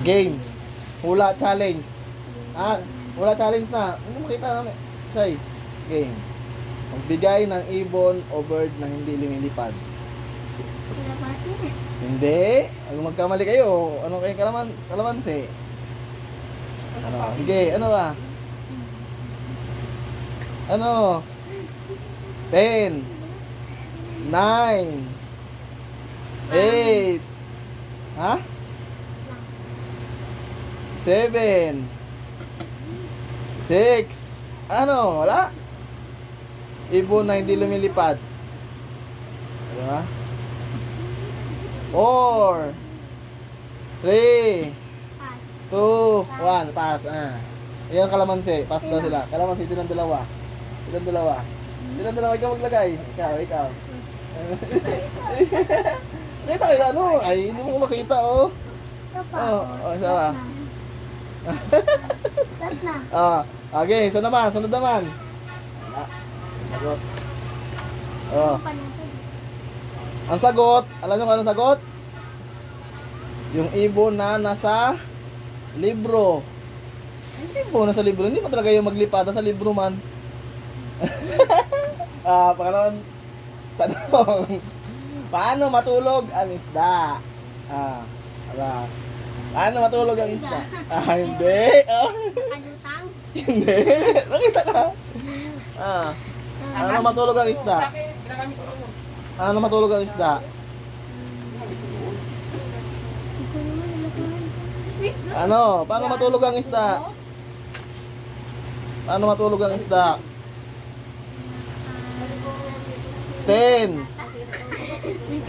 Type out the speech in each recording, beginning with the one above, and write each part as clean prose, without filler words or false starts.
Game. Hula challenge. Ah, hula challenge na. Hindi makita namin. Say, game. Magbigay ng ibon o bird na hindi lumilipad. Hindi. Ang magkamali kayo. Ano kayo kalamansi? Ano? Sige, ano ba? Ano? 10 9 8 ha? 7 6 ano? Wala? Ibon na hindi lumilipad. Ano ba? 4 3 2 1 pass. Ayan kalamansi. Pass daw sila. Kalamansi, silang dalawa. Silang dalawa. Ikaw maglagay. Ikaw. Nakita kayo ano? Ay, hindi mo makita oh. Isa ba? Okay, sunod naman. Sagot. Ang sagot, alam nyo kung anong sagot? Yung ibon na nasa libro. Hindi po nasa libro, hindi pa talaga yung maglipad sa libro man. Pangalawang tanong. Paano matulog ang isda? Paano matulog ang isda? Hindi. Kanutang? Hindi. Nakita ka? Paano matulog ang isda? Paano matulog ang isda? Ano? Paano matulog ang isda? Paano matulog ang isda? 10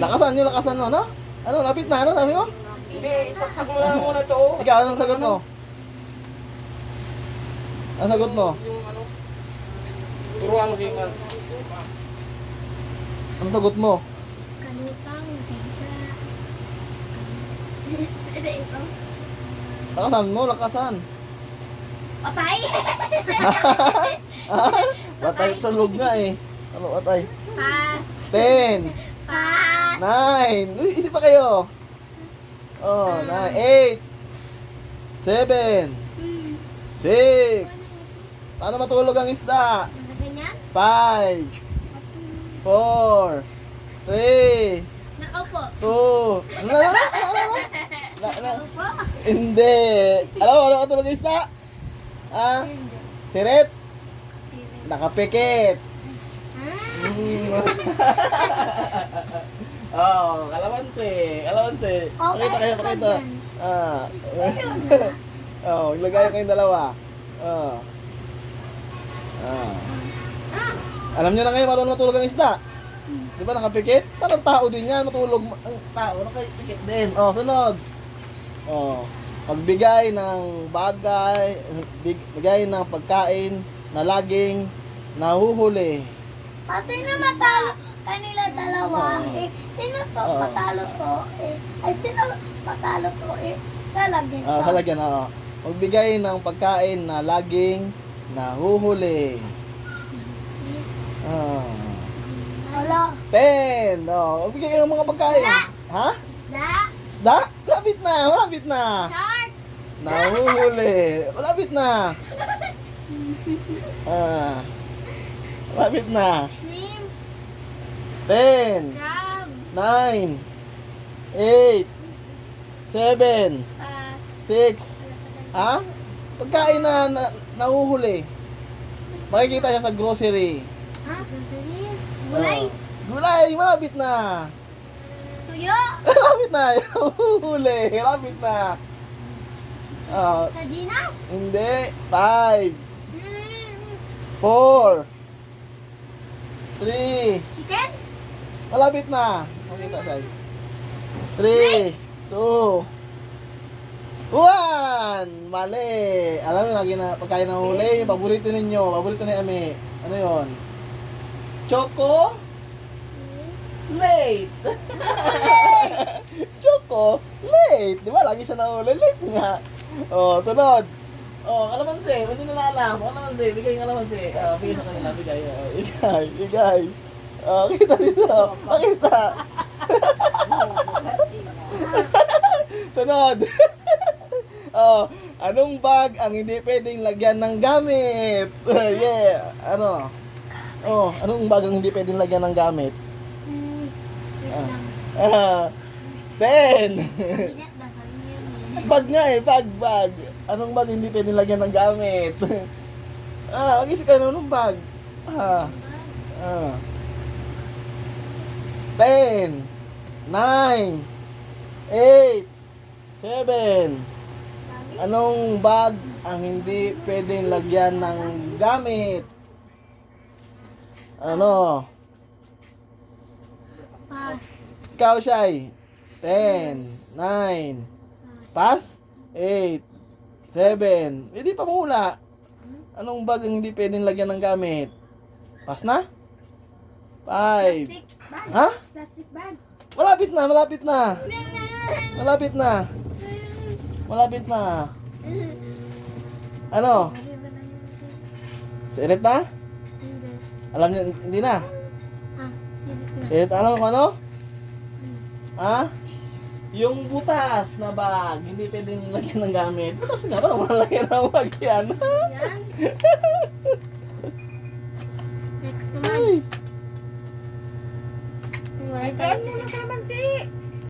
Lakasan nyo, no? Ano, lapit na, ano, sabi mo? Hindi, saksak mo lang muna to. Ikaw, anong sagot mo? Anong sagot mo? Yung ano, turuan mo yung Anong sagot mo? Kanutang, pizza. Ano ito? Lakasan. Patay! Batay tulog nga eh. Ano batay? Pass! 10 Pass! 9 Uy, isip pa kayo. 9 8 7 6 Paano matulog ang isda? Ano ganyan? 5 4 3 Nakaupo. 2 Ano? Nakaupo? Hindi. Alam mo, ano katulog ang isda? Hindi. Siret? Sino? Nakapikit. Kalamansi. Pakita kayo, pakita. Ilagay kayong dalawa. Alam nyo na ngayon marunong matulog ang isda? Di ba nakapikit? Parang tao din yan, matulog ang tao, nakapikit din. Sunod. Pagbigay ng bagay, bigay ng pagkain na laging nahuhuli. Pati na matalo kanila dalawa sino to matalo to sino matalo to siya lagyan to. Sa lagyan, Magbigay ng pagkain na laging nahuhuli. Wala. 10. Magbigay kayo ng mga pagkain. Ha? Isda. Isda? Malapit na. Shark. Nahuhuli. Malapit na. Malapit na. Shrimp. 10, Crab. 9, 8, 7, Pass. 6. Ha? Pagkain na nahuhuli. Makikita siya sa grocery. Ha? Grocery. Gulay. Gulay, malapit na. Tuyo. Malapit na. Nahuhuli. Malapit na. Sardinas. Hindi. 5, 4, 3. Chicken. Malapit na. Makita siya. 3, 2, 1. Mali. Alam mo, lagi na pagkain ng huli. Yung paborito ninyo. Paborito ni Ami. Ano yon? Choco? Late. Choco? Late. Di ba? Lagi siya nahuli. Late nga. Sunod. Kalamansi. Hindi nila alam. Kalamansi. Bigay yung kalamansi. Bigay sa kanila. Bigay. Bigay. Kita dito. Pakita. Sunod. Oh, anong bag ang hindi pwedeng lagyan ng gamit? Yeah, ano? Oh, anong bag ang hindi pwedeng lagyan ng gamit? Wait Ah. lang. 10. Binet na sa inyo eh. Bag nga eh, bag. Anong bag hindi pwedeng lagyan ng gamit? Mag-isip ka na anong bag? 10, 9, 8, 7. Anong bag ang hindi pwedeng lagyan ng gamit? Ano? Pass. Ikaw, Shai. 10, 9, pass? 8, 7. Hindi pa mula. Anong bag ang hindi pwedeng lagyan ng gamit? Pass na? 5. Plastic bag. Ha? Plastic bag. Malapit na. Ano? Sirit na? Hindi. Alam niyo, hindi na. Silip na. Alam mo kung ano? Yung butas na bag, hindi pwedeng lagyan ng gamit. Butas nga, parang malagyan ng bag yan. Yan.